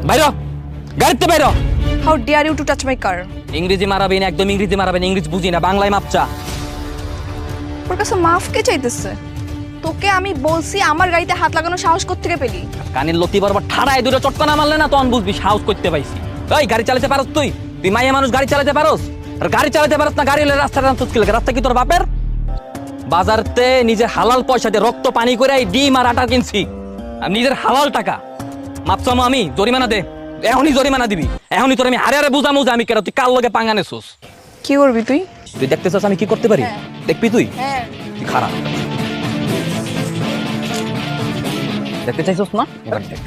বাইরো, গাড়িতে বাইরো। How dare you to touch my car? ইংরেজি মারাবেন, একদম ইংরেজি মারাবেন, ইংরেজি বুঝি না, বাংলায় মাপচা। ওর কাছে মাফ কে চাইতেছে? তোকে আমি বলছি আমার গাড়িতে হাত লাগানোর সাহস কোত্থেকে পেলি? কানের লতি বরাবর ঠাড়ায় দুটো চটকানা মারলে না তখন বুঝবি সাহস করতে পাইছি। এই গাড়ি চালাতে পারস তুই? তুই মাইয়া মানুষ গাড়ি চালাতে পারস? আর গাড়ি চালাতে পারস না, গাড়ি হলে রাস্তাটা টানছিস কি লাগে? রাস্তা কি তোর বাপের? বাজারতে নিজের হালাল পয়সা দিয়ে রক্ত পানি করে এই ডিম আর আটা কিনছি, আর নিজের হালাল টাকা। মাপচামো আমি, জরিমানা দে, এখনই জরিমানা দিবি। এখনই তোর আমি হারে হারে বুঝামো যে আমি কেন তুই কার লগে পাঙ্গা নেছোস। কি করবি তুই? তুই দেখতে চাস আমি কি করতে পারি? হ্যাঁ। দেখবি তুই? হ্যাঁ। তুই খারাপ দেখতে চাইছস না? এবার দেখ।